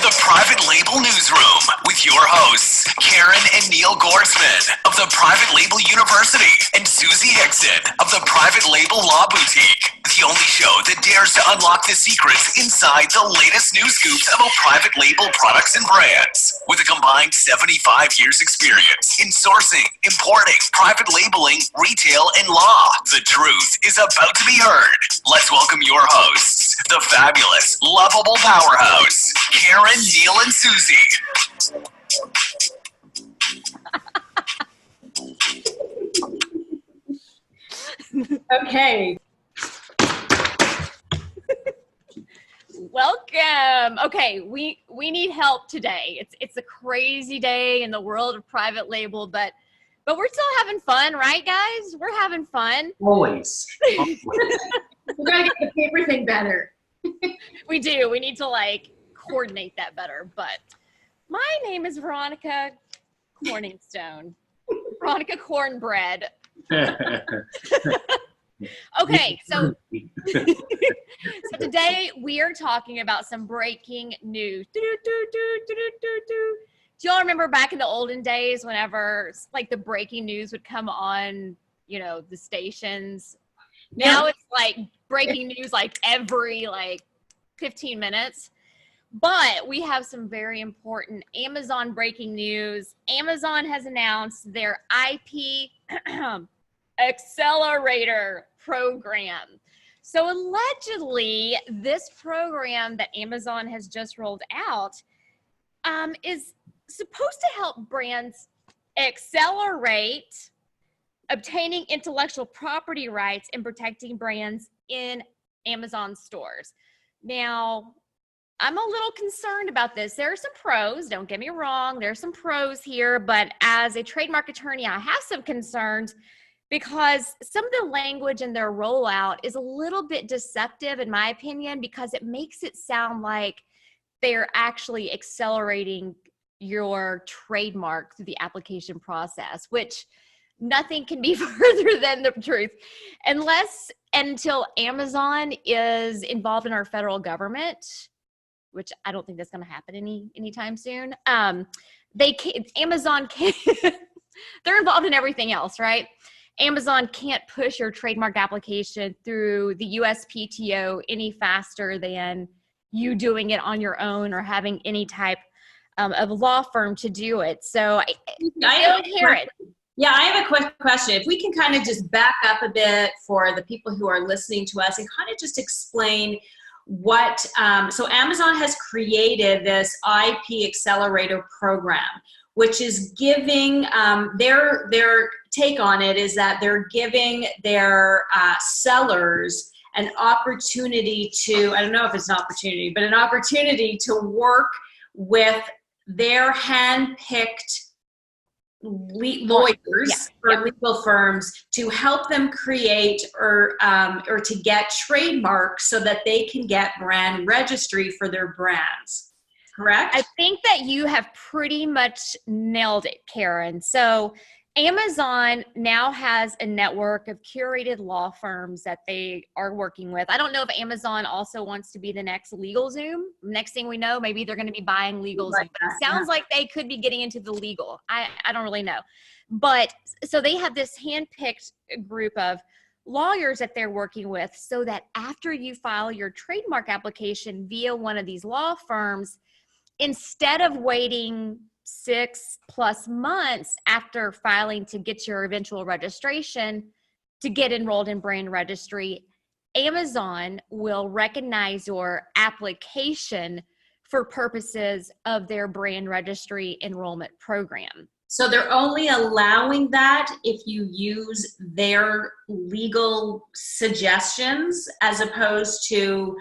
to the Private Label Newsroom with your hosts, Karen and Neil Gwartzman of the Private Label University and Suzi Hixon of the Private Label Law Boutique. The only show that dares to unlock the secrets inside the latest news scoops about private label products and brands. With a combined 75 years experience in sourcing, importing, private labeling, retail, and law, the truth is about to be heard. Let's welcome your hosts, the fabulous, lovable powerhouse, Karen, Neil, and Suzi. Okay. Welcome. Okay, we need help today. It's a crazy day in the world of private label, but we're still having fun, right, guys? We're having fun. Always. We gotta get the paper thing better. We do. We need to coordinate that better. But my name is Veronica Corningstone. Veronica Cornbread. Okay, so today we are talking about some breaking news. Do y'all remember back in the olden days whenever the breaking news would come on, the stations? Now it's breaking news every 15 minutes. But we have some very important Amazon breaking news. Amazon has announced their IP Accelerator program. So allegedly, this program that Amazon has just rolled out is supposed to help brands accelerate obtaining intellectual property rights and protecting brands in Amazon stores. Now, I'm a little concerned about this. There are some pros, don't get me wrong, there are some pros here, but as a trademark attorney, I have some concerns because some of the language in their rollout is a little bit deceptive, in my opinion, because it makes it sound like they're actually accelerating your trademark through the application process, which nothing can be further than the truth. Until Amazon is involved in our federal government, which I don't think that's going to happen anytime soon. Amazon can't, they're involved in everything else, right? Amazon can't push your trademark application through the USPTO any faster than you doing it on your own or having any type of law firm to do it. So I don't hear it. Yeah, I have a quick question. If we can kind of just back up a bit for the people who are listening to us and kind of just explain what, so Amazon has created this IP Accelerator program, which is giving, their take on it is that they're giving their sellers an opportunity to, I don't know if it's an opportunity, but an opportunity to work with their hand-picked lawyers or legal firms to help them create or to get trademarks so that they can get brand registry for their brands. Correct? I think that you have pretty much nailed it, Karen. So Amazon now has a network of curated law firms that they are working with. I don't know if Amazon also wants to be the next LegalZoom. Next thing we know, maybe they're going to be buying LegalZoom. But it sounds like they could be getting into the legal. I don't really know. But so they have this handpicked group of lawyers that they're working with so that after you file your trademark application via one of these law firms, instead of waiting 6+ months after filing to get your eventual registration to get enrolled in brand registry, Amazon will recognize your application for purposes of their brand registry enrollment program. So they're only allowing that if you use their legal suggestions, as opposed to,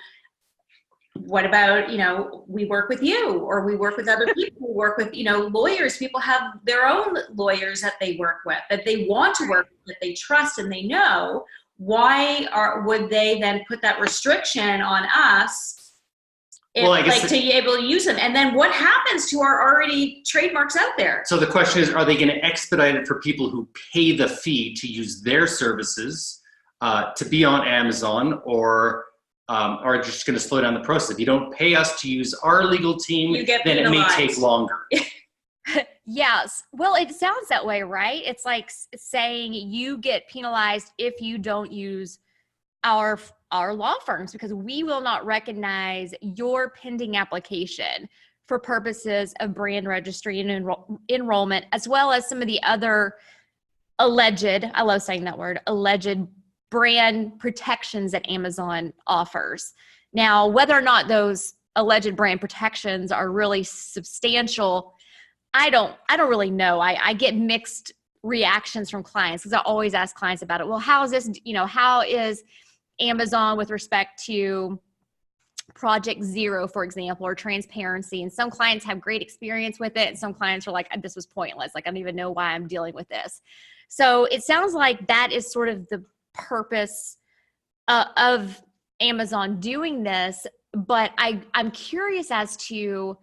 what about, we work with you, or we work with other people who work with, lawyers. People have their own lawyers that they work with, that they want to work with, that they trust and they know. Why would they then put that restriction on us if, to be able to use them? And then what happens to our already trademarks out there? So the question is, are they going to expedite it for people who pay the fee to use their services to be on Amazon, or are just going to slow down the process. If you don't pay us to use our legal team, then it may take longer. Yes. Well, it sounds that way, right? It's like saying you get penalized if you don't use our law firms, because we will not recognize your pending application for purposes of brand registry and enrollment, as well as some of the other alleged, I love saying that word, alleged brand protections that Amazon offers. Now, whether or not those alleged brand protections are really substantial, I don't really know. I get mixed reactions from clients, because I always ask clients about it. Well, how is this, how is Amazon with respect to Project Zero, for example, or transparency? And some clients have great experience with it, and some clients are like, this was pointless. Like, I don't even know why I'm dealing with this. So it sounds like that is sort of the purpose of Amazon doing this. But I'm curious as to,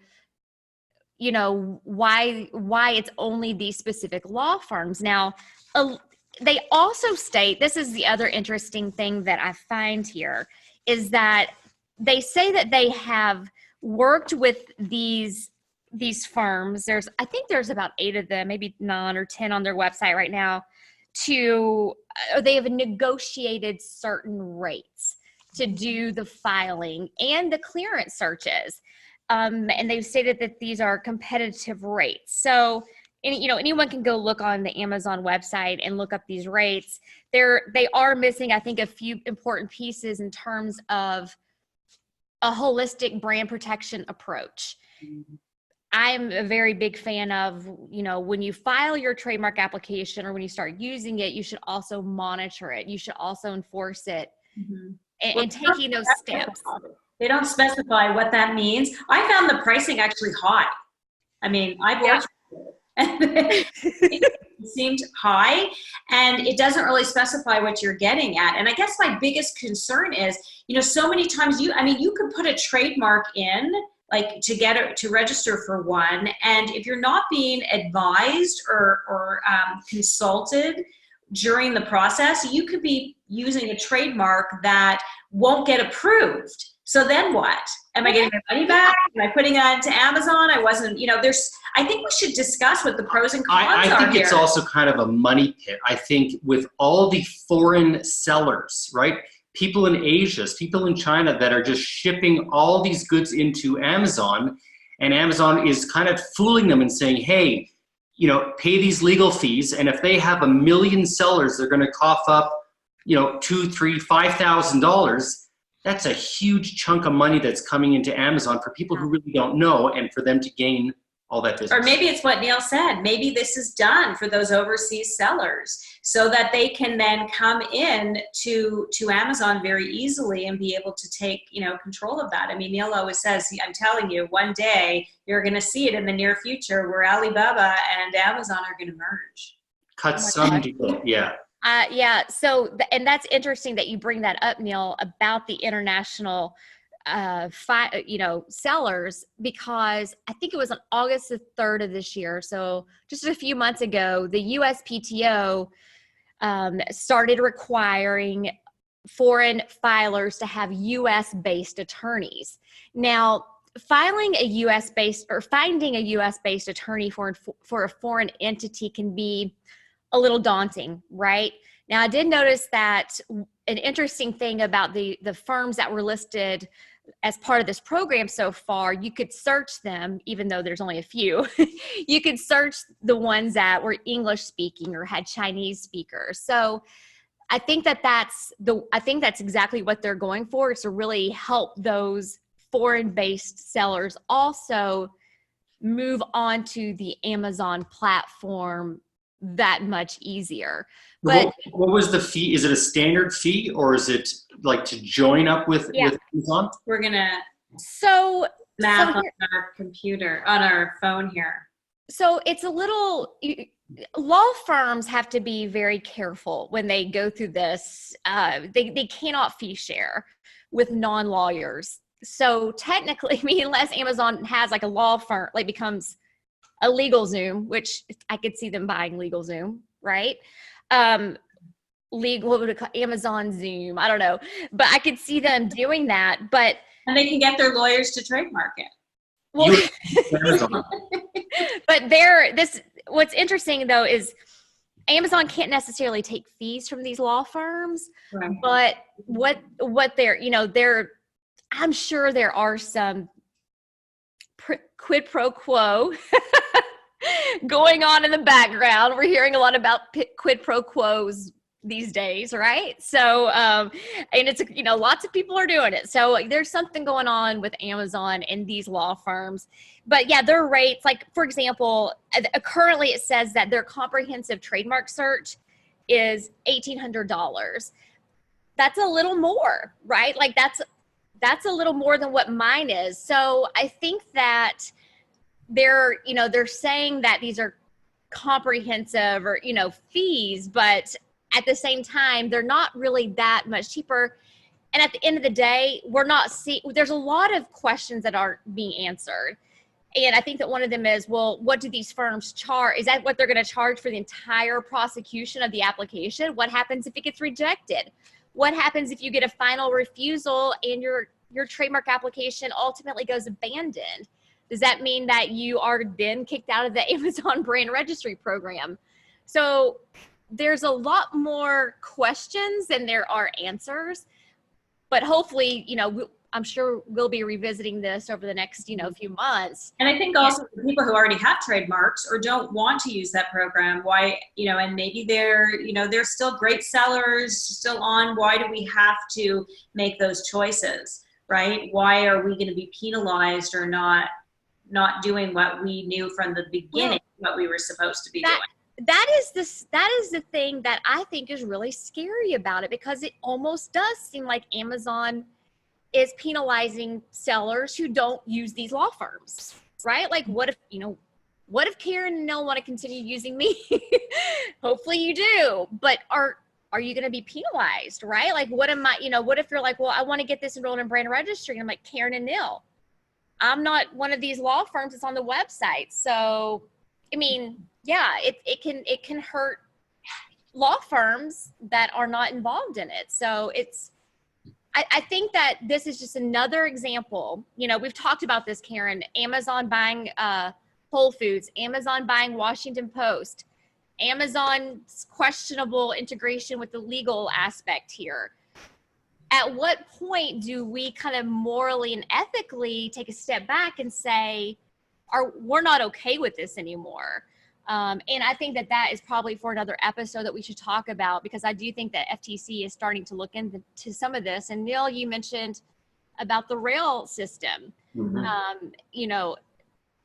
why it's only these specific law firms. Now, they also state, this is the other interesting thing that I find here, is that they say that they have worked with these firms. I think there's about 8 of them, maybe 9 or 10 on their website right now, they have negotiated certain rates to do the filing and the clearance searches. And they've stated that these are competitive rates. So, anyone can go look on the Amazon website and look up these rates. They are missing, I think, a few important pieces in terms of a holistic brand protection approach. I'm a very big fan of, when you file your trademark application or when you start using it, you should also monitor it. You should also enforce it. Mm-hmm. And taking those steps. They don't specify what that means. I found the pricing actually high. I mean, I've watched it. It seemed high, and it doesn't really specify what you're getting at. And I guess my biggest concern is, so many times you can put a trademark in, like to register for one, and if you're not being advised or consulted during the process, you could be using a trademark that won't get approved. So then what? Am I getting my money back? Am I putting it onto Amazon? I wasn't, I think we should discuss what the pros and cons are here. I think it's also kind of a money pit. I think with all the foreign sellers, right? People in Asia, people in China that are just shipping all these goods into Amazon, and Amazon is kind of fooling them and saying, hey, pay these legal fees. And if they have 1 million sellers, they're going to cough up, $2,000, $3,000, $5,000. That's a huge chunk of money that's coming into Amazon for people who really don't know, and for them to gain all that business. Or maybe it's what Neil said. Maybe this is done for those overseas sellers so that they can then come in to Amazon very easily and be able to take, control of that. I mean, Neil always says, I'm telling you, one day you're going to see it in the near future where Alibaba and Amazon are going to merge. Cut some deal, yeah. Yeah. So, and that's interesting that you bring that up, Neil, about the international sellers, because I think it was on August the 3rd of this year. So just a few months ago, the USPTO started requiring foreign filers to have US-based attorneys. Now, finding a US-based attorney for a foreign entity can be a little daunting, right? Now, I did notice that an interesting thing about the firms that were listed as part of this program so far, you could search them, even though there's only a few. You could search the ones that were English speaking or had Chinese speakers. So I think that's exactly what they're going for, is to really help those foreign-based sellers also move on to the Amazon platform that much easier. But what was the fee? Is it a standard fee, or is it like to join up with Amazon? We're gonna map on our computer, on our phone here. So it's a little, law firms have to be very careful when they go through this. They cannot fee share with non-lawyers. So technically, unless Amazon has like a law firm, like becomes a LegalZoom, which I could see them buying LegalZoom, right? legal, what would it call, Amazon Zoom, I don't know, but I could see them doing that. But And they can get their lawyers to trademark it. well, but what's interesting though is Amazon can't necessarily take fees from these law firms, Right. but what they're I'm sure there are some quid pro quo going on in the background. We're hearing a lot about quid pro quos these days, right? So, and it's, lots of people are doing it. So there's something going on with Amazon and these law firms. But yeah, their rates, like for example, currently it says that their comprehensive trademark search is $1,800. That's a little more, right? Like that's a little more than what mine is. So I think that they're saying that these are comprehensive or, fees, but at the same time, they're not really that much cheaper. And at the end of the day, there's a lot of questions that aren't being answered. And I think that one of them is, well, what do these firms charge? Is that what they're going to charge for the entire prosecution of the application? What happens if it gets rejected? What happens if you get a final refusal and your trademark application ultimately goes abandoned? Does that mean that you are then kicked out of the Amazon brand registry program? So there's a lot more questions than there are answers, but hopefully, I'm sure we'll be revisiting this over the next, few months. And I think also for people who already have trademarks or don't want to use that program, why, and maybe they're still great sellers, still on, why do we have to make those choices, right? Why are we going to be penalized or not doing what we knew from the beginning, what we were supposed to be doing? That is the thing that I think is really scary about it, because it almost does seem like Amazon is penalizing sellers who don't use these law firms, right? Like what if Karen and Nell want to continue using me? Hopefully you do, but are you going to be penalized, right? Like what if you're like, well, I want to get this enrolled in brand registry. And I'm like, Karen and Nell, I'm not one of these law firms that's on the website. So, I mean, yeah, it can hurt law firms that are not involved in it. So I think that this is just another example. We've talked about this, Karen, Amazon buying Whole Foods, Amazon buying Washington Post, Amazon's questionable integration with the legal aspect here. At what point do we kind of morally and ethically take a step back and say, we're not okay with this anymore? And I think that is probably for another episode that we should talk about, because I do think that FTC is starting to look into some of this. And Neil, you mentioned about the rail system,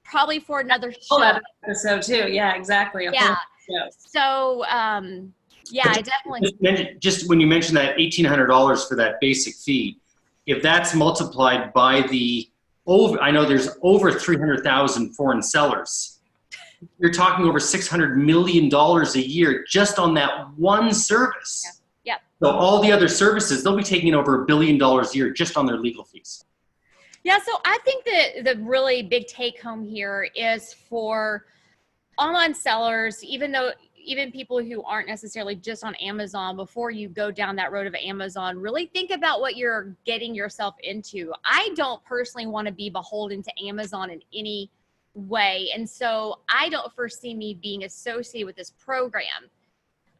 probably for another show. Episode too. Yeah, exactly. Yeah. So, yeah, I definitely. Just when you mentioned that $1,800 for that basic fee, if that's multiplied by I know there's over 300,000 foreign sellers. You're talking over $600 million a year just on that one service. Yeah. So all the other services, they'll be taking over $1 billion a year just on their legal fees. Yeah, so I think that the really big take home here is for online sellers, even people who aren't necessarily just on Amazon, before you go down that road of Amazon, really think about what you're getting yourself into. I don't personally want to be beholden to Amazon in any way. And so I don't foresee me being associated with this program.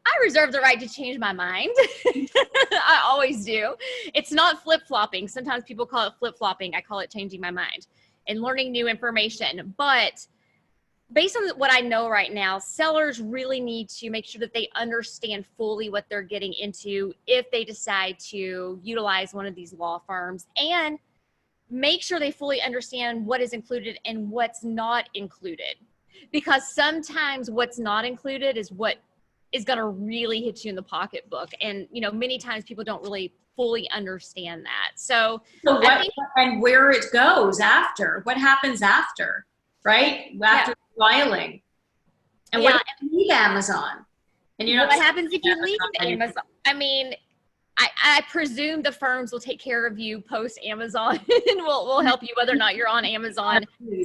I reserve the right to change my mind. I always do. It's not flip-flopping. Sometimes people call it flip-flopping. I call it changing my mind and learning new information. But based on what I know right now, sellers really need to make sure that they understand fully what they're getting into if they decide to utilize one of these law firms, and make sure they fully understand what is included and what's not included. Because sometimes what's not included is what is going to really hit you in the pocketbook. And, many times people don't really fully understand that. So and where it goes after, what happens after, right? After filing. And what if you leave Amazon? And what happens if you leave Amazon? I mean, I presume the firms will take care of you post Amazon and we'll help you whether or not you're on Amazon.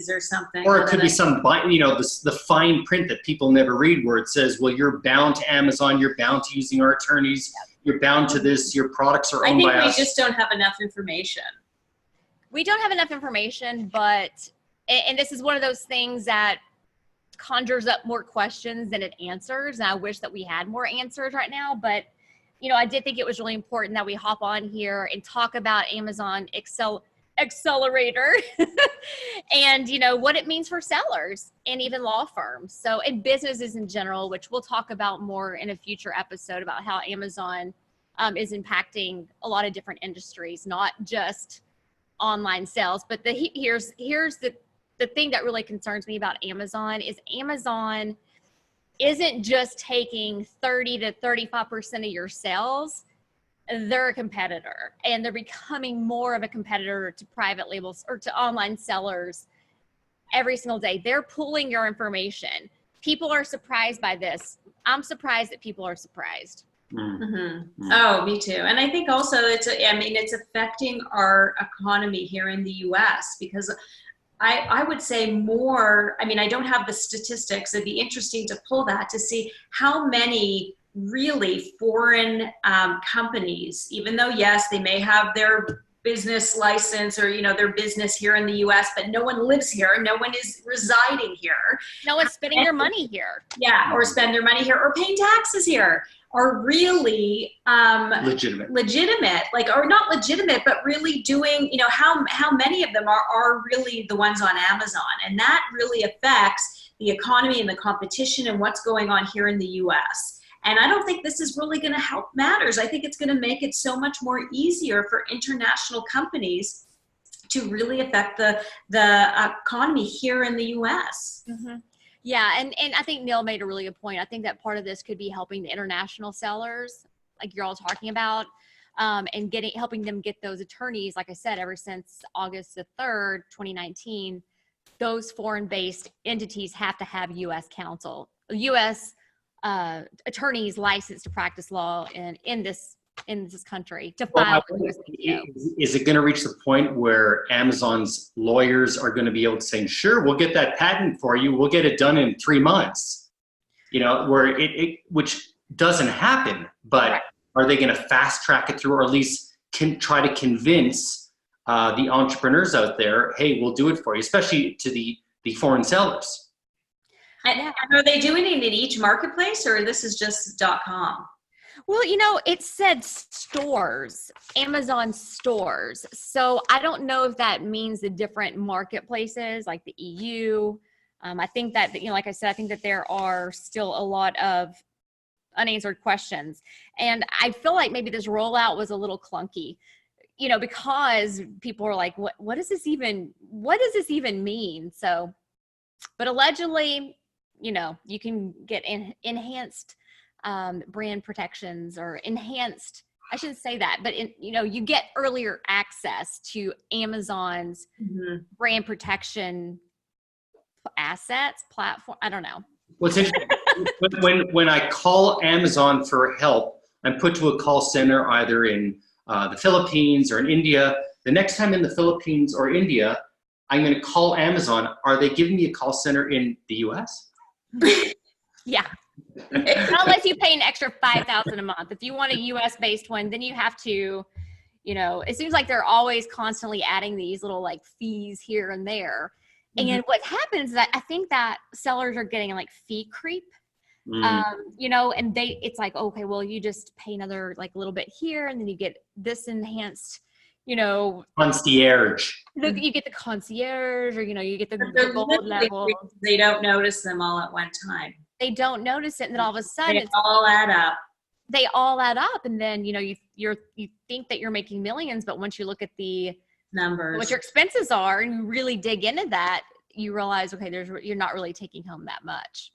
Or something. Or it could be some, the fine print that people never read where it says, well, you're bound to Amazon, you're bound to using our attorneys, you're bound to this, your products are owned by us. I think we just don't have enough information. We don't have enough information, and this is one of those things that conjures up more questions than it answers. And I wish that we had more answers right now, but I did think it was really important that we hop on here and talk about Amazon Accelerator and, what it means for sellers and even law firms. So, and businesses in general, which we'll talk about more in a future episode about how Amazon is impacting a lot of different industries, not just online sales. But here's the thing that really concerns me about Amazon is Amazon isn't just taking 30 to 35% of your sales. They're a competitor, and they're becoming more of a competitor to private labels or to online sellers every single day. They're pulling your information. People are surprised by this. I'm surprised that people are surprised. Mm-hmm. Oh, me too. And I think also it's affecting our economy here in the US because I would say more, I don't have the statistics. It'd be interesting to pull that to see how many really foreign companies, even though, yes, they may have their business license or, their business here in the US, but no one lives here. No one is residing here. No one's spending their money here. Yeah, or spend their money here or paying taxes here. Are really legitimate, or not legitimate, but really doing, how many of them are really the ones on Amazon. And that really affects the economy and the competition and what's going on here in the US. And I don't think this is really going to help matters. I think it's going to make it so much more easier for international companies to really affect the economy here in the US. Mm-hmm. Yeah, and I think Neil made a really good point. I think that part of this could be helping the international sellers, like you're all talking about, and helping them get those attorneys. Like I said, ever since August the 3rd, 2019, those foreign-based entities have to have U.S. counsel, U.S. Attorneys licensed to practice law in this country to file. Is it going to reach the point where Amazon's lawyers are going to be able to say, sure, we'll get that patent for you. We'll get it done in 3 months, where which doesn't happen, but right. Are they going to fast track it through, or at least can try to convince the entrepreneurs out there, hey, we'll do it for you, especially to the foreign sellers? And are they doing it in each marketplace, or this is just .com? Well, it said stores, Amazon stores. So I don't know if that means the different marketplaces like the EU. I think that, like I said, I think that there are still a lot of unanswered questions. And I feel like maybe this rollout was a little clunky, because people are like, what does this even mean? So, but allegedly, you can get enhanced brand protections or enhanced, I shouldn't say that, but you get earlier access to Amazon's brand protection assets, platform. I don't know. What's interesting, when I call Amazon for help, I'm put to a call center either in the Philippines or in India. The next time in the Philippines or India, I'm going to call Amazon. Are they giving me a call center in the US? Yeah. Unless you pay an extra $5,000 a month. If you want a US based one, then you have to, it seems like they're always constantly adding these little fees here and there. Mm-hmm. And what happens is that I think that sellers are getting fee creep, and it's like, okay, well, you just pay another little bit here, and then you get this enhanced, concierge. You get the concierge, or you get the gold level. They don't notice them all at one time. They don't notice it, and then all of a sudden they all add up. They all add up, and then you think that you're making millions, but once you look at the numbers, what your expenses are, and you really dig into that, you realize, okay, you're not really taking home that much.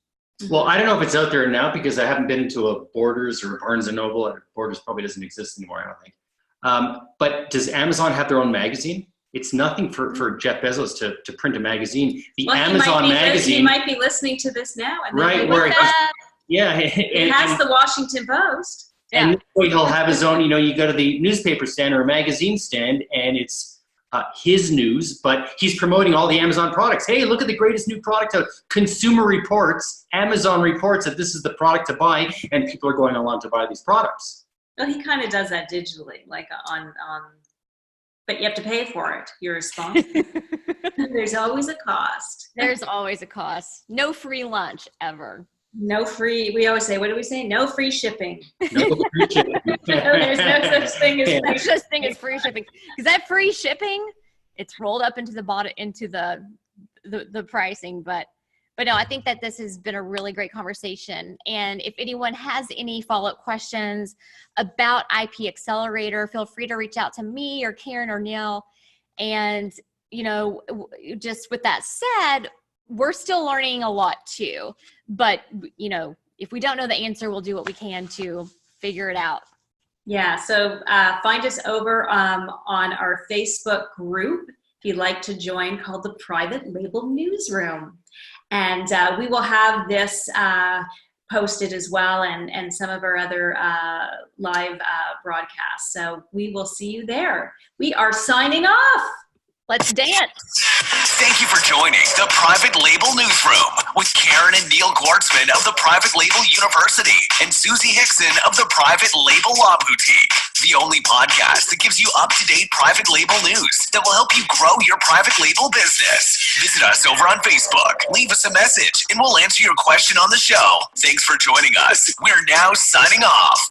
Well, I don't know if it's out there now because I haven't been into a Borders or a Barnes & Noble. Borders probably doesn't exist anymore, I don't think. But does Amazon have their own magazine? It's nothing for Jeff Bezos to print a magazine. Amazon magazine. He might be listening to this now. And right. it has the Washington Post. And this way he'll have his own, you go to the newspaper stand or a magazine stand and it's his news, but he's promoting all the Amazon products. Hey, look at the greatest new product out. Consumer Reports, Amazon reports that this is the product to buy, and people are going along to buy these products. Well, he kind of does that digitally, like on, but you have to pay for it. You're responsible. There's always a cost. There's always a cost. No free lunch ever. No free, we always say, what do we say? No free shipping. No free shipping. There's no such thing as free There's such thing as free shipping. Because that free shipping, it's rolled up into the bottom, into the pricing. But no, I think that this has been a really great conversation. And if anyone has any follow-up questions about IP Accelerator, feel free to reach out to me or Karen or Neil. And, just with that said, we're still learning a lot too, but if we don't know the answer, we'll do what we can to figure it out. Yeah, so find us over on our Facebook group if you'd like to join, called the Private Label Newsroom. And we will have this posted as well, and some of our other live broadcasts. So we will see you there. We are signing off. Let's dance. Thank you for joining the Private Label Newsroom with Karen and Neil Gwartzman of the Private Label University and Suzi Hixon of the Private Label Law Boutique, the only podcast that gives you up-to-date private label news that will help you grow your private label business. Visit us over on Facebook, leave us a message, and we'll answer your question on the show. Thanks for joining us. We're now signing off.